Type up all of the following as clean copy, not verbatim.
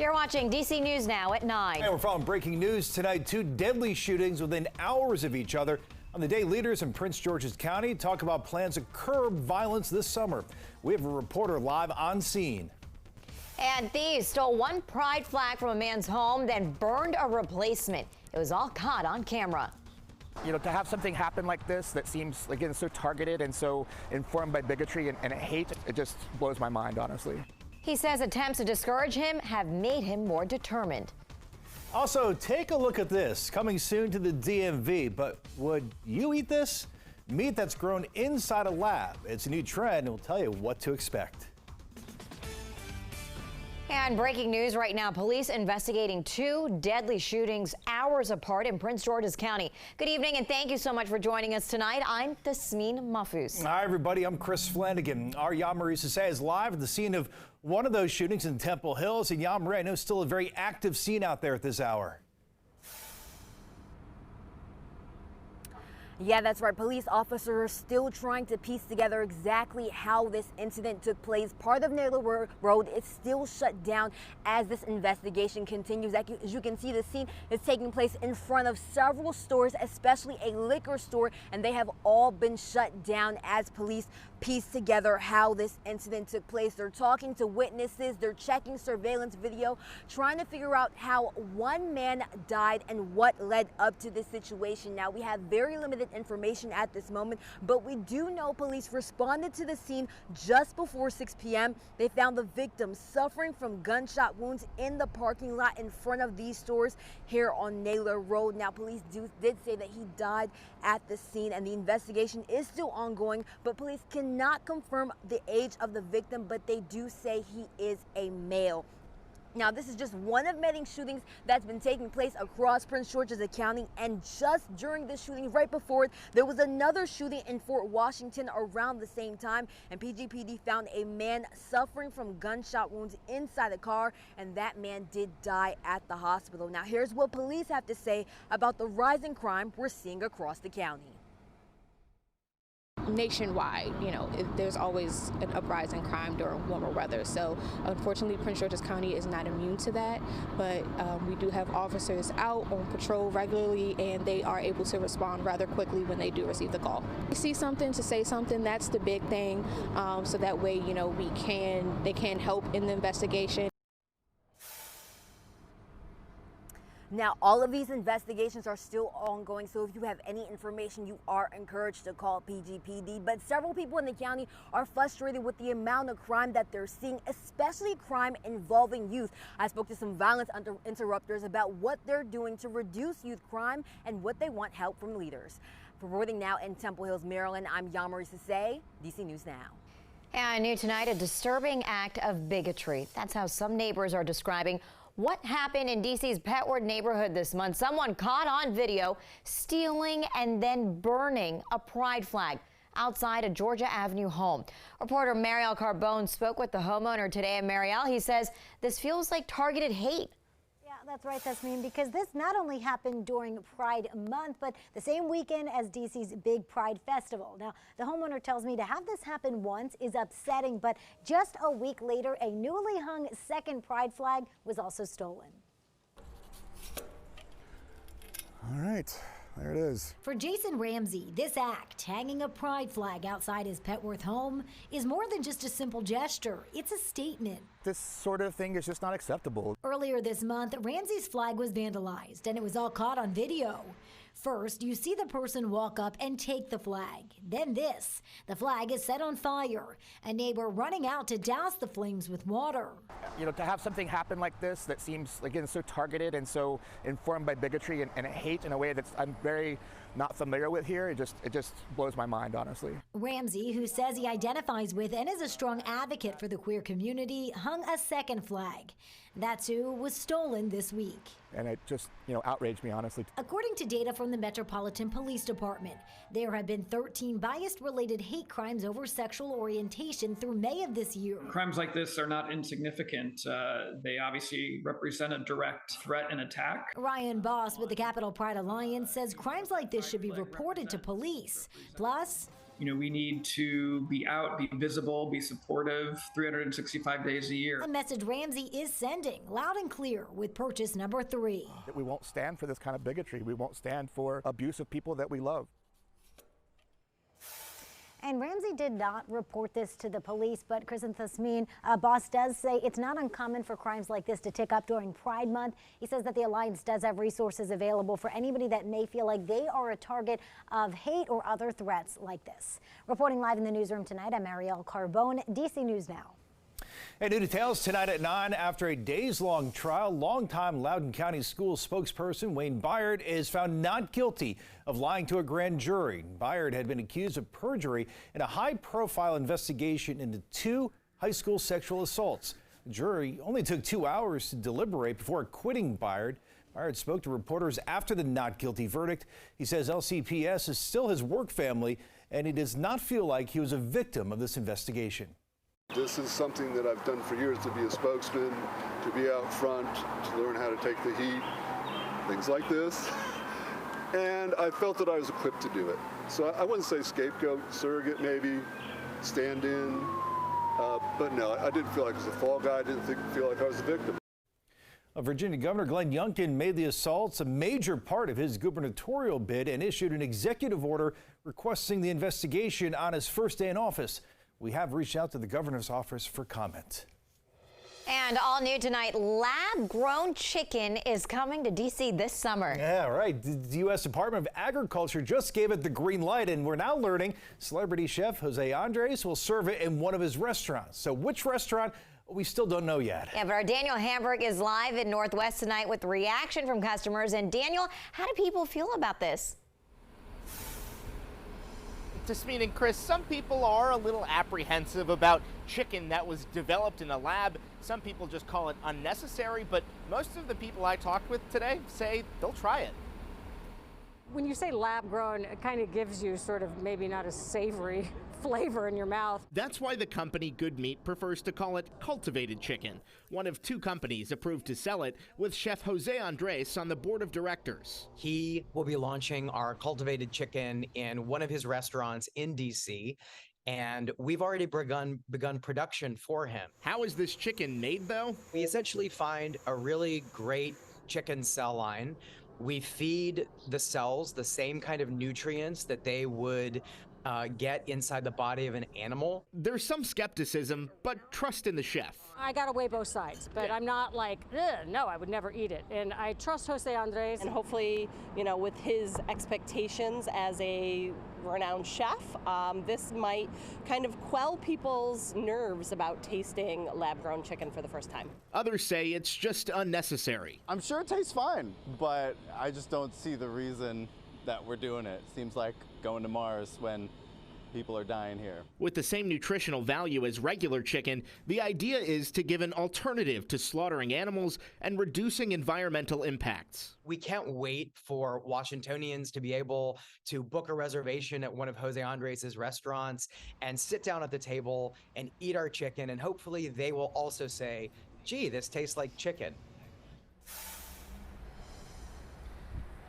You're watching DC News Now at 9. And we're following breaking news tonight. Two deadly shootings within hours of each other. On the day, leaders in Prince George's County talk about plans to curb violence this summer. We have a reporter live on scene. And thieves stole one pride flag from a man's home, then burned a replacement. It was all caught on camera. You know, to have something happen like this that seems, again, so targeted and so informed by bigotry and hate, it just blows my mind, honestly. He says attempts to discourage him have made him more determined. Also, take a look at this. Coming soon to the DMV. But would you eat this? Meat that's grown inside a lab. It's a new trend, and we'll tell you what to expect. And breaking news right now, police investigating two deadly shootings hours apart in Prince George's County. Good evening and thank you so much for joining us tonight. I'm Tasmin Mahfouz. Hi, everybody. I'm Chris Flanagan. Our Yamari Sase is live at the scene of one of those shootings in Temple Hills. And Yamari, I know still a very active scene out there at this hour. Yeah, that's right. Police officers still trying to piece together exactly how this incident took place. Part of Naylor Road is still shut down as this investigation continues. As you can see, the scene is taking place in front of several stores, especially a liquor store, and they have all been shut down as police piece together how this incident took place. They're talking to witnesses, they're checking surveillance video, trying to figure out how one man died and what led up to this situation. Now, we have very limited information at this moment, but we do know police responded to the scene just before 6 p.m. They found the victim suffering from gunshot wounds in the parking lot in front of these stores here on Naylor Road. Now, police did say that he died at the scene, and the investigation is still ongoing, but police cannot confirm the age of the victim, but they do say he is a male. Now, this is just one of many shootings that's been taking place across Prince George's County, and just during this shooting, right before it, there was another shooting in Fort Washington around the same time, and PGPD found a man suffering from gunshot wounds inside a car, and that man did die at the hospital. Now, here's what police have to say about the rising crime we're seeing across the county. Nationwide, there's always an uprising in crime during warmer weather. So unfortunately, Prince George's County is not immune to that, but we do have officers out on patrol regularly, and they are able to respond rather quickly when they do receive the call. We see something to say something, that's the big thing, so that way, they can help in the investigation. Now, all of these investigations are still ongoing, so if you have any information, you are encouraged to call PGPD. But several people in the county are frustrated with the amount of crime that they're seeing, especially crime involving youth. I spoke to some violence interrupters about what they're doing to reduce youth crime and what they want help from leaders. Reporting now in Temple Hills, Maryland, I'm Yamari Sase, DC News Now. And new tonight, a disturbing act of bigotry. That's how some neighbors are describing what happened in DC's Petworth neighborhood this month. Someone caught on video stealing and then burning a pride flag outside a Georgia Avenue home. Reporter Mariel Carbone spoke with the homeowner today. And Mariel, he says this feels like targeted hate. That's right, Tasmin, because this not only happened during Pride Month, but the same weekend as DC's big Pride Festival. Now, the homeowner tells me to have this happen once is upsetting, but just a week later, a newly hung second Pride flag was also stolen. All right. There it is. For Jason Ramsey, this act, hanging a pride flag outside his Petworth home, is more than just a simple gesture. It's a statement. This sort of thing is just not acceptable. Earlier this month, Ramsey's flag was vandalized, and it was all caught on video. First, you see the person walk up and take the flag. Then this. The flag is set on fire. A neighbor running out to douse the flames with water. To have something happen like this that seems, again, so targeted and so informed by bigotry and hate in a way that I'm very not familiar with here, it just blows my mind, honestly. Ramsey, who says he identifies with and is a strong advocate for the queer community, hung a second flag. That too was stolen this week. And it just, outraged me, honestly. According to data from the Metropolitan Police Department, there have been 13 bias-related hate crimes over sexual orientation through May of this year. Crimes like this are not insignificant. They obviously represent a direct threat and attack. Ryan Boss with the Capital Pride Alliance says crimes like this should be reported to police. Plus, we need to be out, be visible, be supportive 365 days a year. A message Ramsey is sending loud and clear with purchase number 3. That we won't stand for this kind of bigotry. We won't stand for abuse of people that we love. And Ramsey did not report this to the police, but Chris and Thasmin, boss does say it's not uncommon for crimes like this to tick up during Pride Month. He says that the Alliance does have resources available for anybody that may feel like they are a target of hate or other threats like this. Reporting live in the newsroom tonight, I'm Marielle Carbone, DC News Now. And new details tonight at 9. After a days-long trial, longtime Loudoun County School spokesperson Wayne Byrd is found not guilty of lying to a grand jury. Byrd had been accused of perjury in a high-profile investigation into 2 high school sexual assaults. The jury only took 2 hours to deliberate before acquitting Byrd. Byrd spoke to reporters after the not guilty verdict. He says LCPS is still his work family, and he does not feel like he was a victim of this investigation. This is something that I've done for years, to be a spokesman, to be out front, to learn how to take the heat, things like this. And I felt that I was equipped to do it. So I wouldn't say scapegoat, surrogate maybe, stand in, but no, I didn't feel like I was a fall guy. I didn't feel like I was a victim. Virginia Governor Glenn Youngkin made the assaults a major part of his gubernatorial bid and issued an executive order requesting the investigation on his first day in office. We have reached out to the governor's office for comment. And all new tonight, lab-grown chicken is coming to D.C. this summer. Yeah, right. The U.S. Department of Agriculture just gave it the green light, and we're now learning celebrity chef Jose Andres will serve it in one of his restaurants. So which restaurant? We still don't know yet. Yeah, but our Daniel Hamburg is live in Northwest tonight with reaction from customers. And Daniel, how do people feel about this? Tasmin and Chris, some people are a little apprehensive about chicken that was developed in a lab. Some people just call it unnecessary, but most of the people I talked with today say they'll try it. When you say lab grown, it kind of gives you sort of maybe not a savory flavor in your mouth. That's why the company Good Meat prefers to call it cultivated chicken, one of 2 companies approved to sell it, with Chef Jose Andres on the board of directors. He will be launching our cultivated chicken in one of his restaurants in DC, and we've already begun production for him. How is this chicken made, though? We essentially find a really great chicken cell line. We feed the cells the same kind of nutrients that they would get inside the body of an animal. There's some skepticism, but trust in the chef. I gotta weigh both sides, but I'm not like, no, I would never eat it. And I trust Jose Andres. And hopefully, with his expectations as a renowned chef, this might kind of quell people's nerves about tasting lab-grown chicken for the first time. Others say it's just unnecessary. I'm sure it tastes fine, but I just don't see the reason that we're doing it. Seems like going to Mars when people are dying here. With the same nutritional value as regular chicken, the idea is to give an alternative to slaughtering animals and reducing environmental impacts. We can't wait for Washingtonians to be able to book a reservation at one of Jose Andres' restaurants and sit down at the table and eat our chicken, and hopefully they will also say, gee, this tastes like chicken.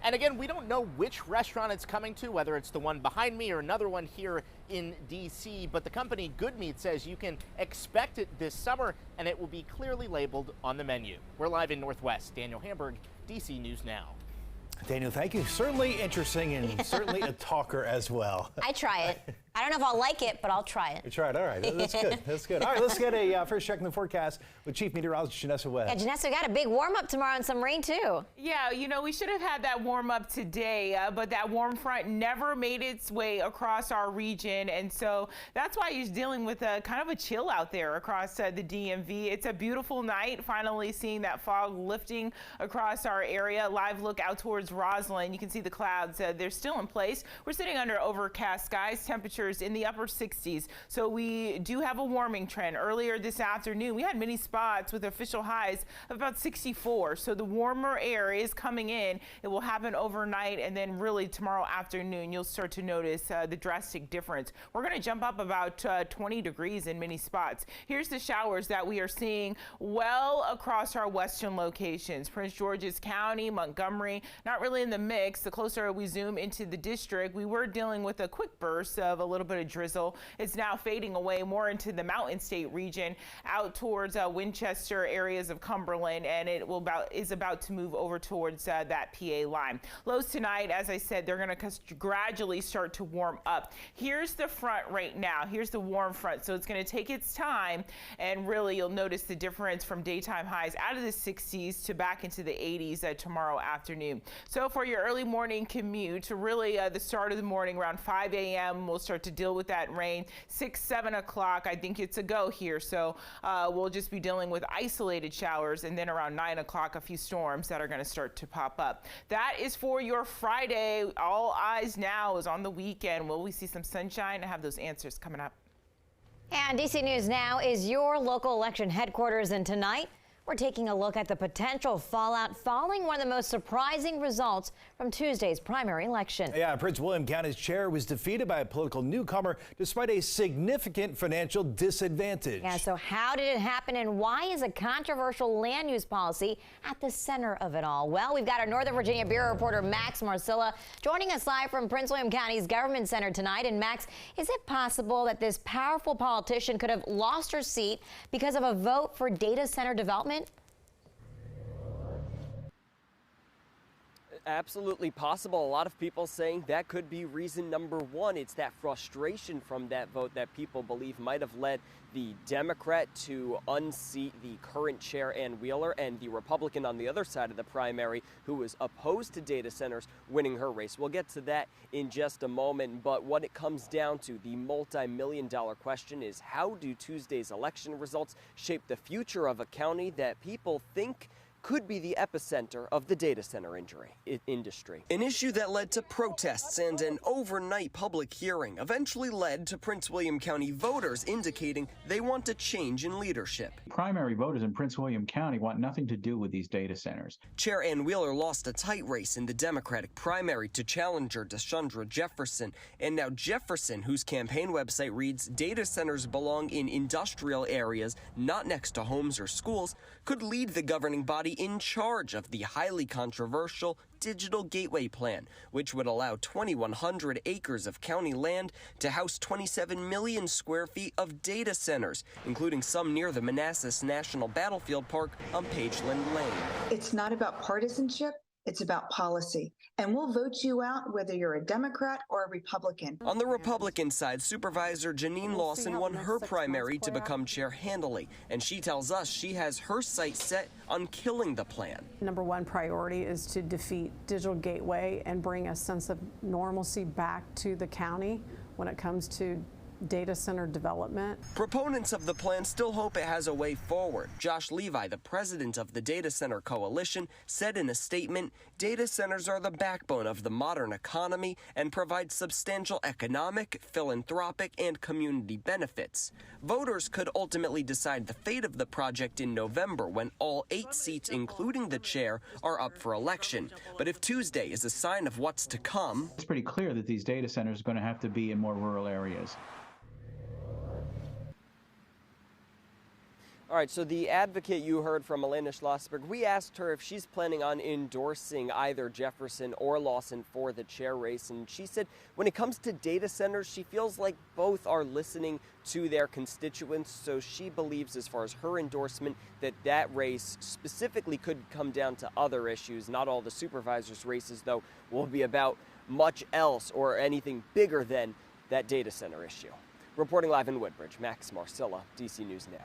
And again, we don't know which restaurant it's coming to, whether it's the one behind me or another one here in DC, but the company Good Meat says you can expect it this summer and it will be clearly labeled on the menu. We're live in Northwest. Daniel Hamburg, DC News Now. Daniel, thank you. Certainly interesting and certainly a talker as well. I try it. I don't know if I'll like it, but I'll try it. You tried. All right. That's good. That's good. All right, let's get a first check in the forecast with Chief Meteorologist Janessa Webb. Yeah, Janessa, got a big warm-up tomorrow and some rain, too. Yeah, we should have had that warm-up today, but that warm front never made its way across our region, and so that's why he's dealing with a kind of a chill out there across the DMV. It's a beautiful night, finally seeing that fog lifting across our area. Live look out towards Roslyn. You can see the clouds. They're still in place. We're sitting under overcast skies. Temperatures in the upper 60s. So we do have a warming trend. Earlier this afternoon, we had many spots with official highs of about 64. So the warmer air is coming in. It will happen overnight, and then really tomorrow afternoon, you'll start to notice the drastic difference. We're going to jump up about 20 degrees in many spots. Here's the showers that we are seeing well across our western locations. Prince George's County, Montgomery, not really in the mix. The closer we zoom into the district, we were dealing with a quick burst of a little bit of drizzle. It's now fading away more into the Mountain State region, out towards Winchester, areas of Cumberland, and it is about to move over towards that PA line. Lows tonight, as I said, they're going to gradually start to warm up. Here's the front right now. Here's the warm front. So it's going to take its time, and really you'll notice the difference from daytime highs out of the 60s to back into the 80s tomorrow afternoon. So for your early morning commute, really the start of the morning around 5 a.m. we'll start to deal with that rain. 6, 7 o'clock, I think it's a go here. So we'll just be dealing with isolated showers, and then around 9 o'clock, a few storms that are going to start to pop up. That is for your Friday. All eyes now is on the weekend. Will we see some sunshine? I have those answers coming up. And DC News Now is your local election headquarters, and tonight we're taking a look at the potential fallout following one of the most surprising results from Tuesday's primary election. Yeah, Prince William County's chair was defeated by a political newcomer despite a significant financial disadvantage. Yeah, so how did it happen, and why is a controversial land use policy at the center of it all? Well, we've got our Northern Virginia Bureau reporter Max Marcilla joining us live from Prince William County's Government Center tonight. And Max, is it possible that this powerful politician could have lost her seat because of a vote for data center development? Absolutely possible. A lot of people saying that could be reason number one. It's that frustration from that vote that people believe might have led the Democrat to unseat the current chair, Ann Wheeler, and the Republican on the other side of the primary, who was opposed to data centers, winning her race. We'll get to that in just a moment, but what it comes down to, the multi-million-dollar question, is how do Tuesday's election results shape the future of a county that people think could be the epicenter of the data center industry. An issue that led to protests and an overnight public hearing eventually led to Prince William County voters indicating they want a change in leadership. Primary voters in Prince William County want nothing to do with these data centers. Chair Ann Wheeler lost a tight race in the Democratic primary to challenger Deshandra Jefferson, and now Jefferson, whose campaign website reads, "Data centers belong in industrial areas, not next to homes or schools," could lead the governing body in charge of the highly controversial Digital Gateway Plan, which would allow 2,100 acres of county land to house 27 million square feet of data centers, including some near the Manassas National Battlefield Park on Pageland Lane. It's not about partisanship. It's about policy. And we'll vote you out whether you're a Democrat or a Republican. On the Republican side, Supervisor Janine Lawson won her primary to become chair handily, and she tells us she has her sights set on killing the plan. Number one priority is to defeat Digital Gateway and bring a sense of normalcy back to the county when it comes to data center development. Proponents of the plan still hope it has a way forward. Josh Levi, the president of the Data Center Coalition, said in a statement, "Data centers are the backbone of the modern economy and provide substantial economic, philanthropic, and community benefits." Voters could ultimately decide the fate of the project in November when all 8 seats, including the chair, are up for election. But if Tuesday is a sign of what's to come, it's pretty clear that these data centers are going to have to be in more rural areas. All right, so the advocate you heard from, Elena Schlossberg, we asked her if she's planning on endorsing either Jefferson or Lawson for the chair race, and she said when it comes to data centers, she feels like both are listening to their constituents, so she believes, as far as her endorsement, that that race specifically could come down to other issues. Not all the supervisors' races, though, will be about much else or anything bigger than that data center issue. Reporting live in Woodbridge, Max Marcilla, DC News Now.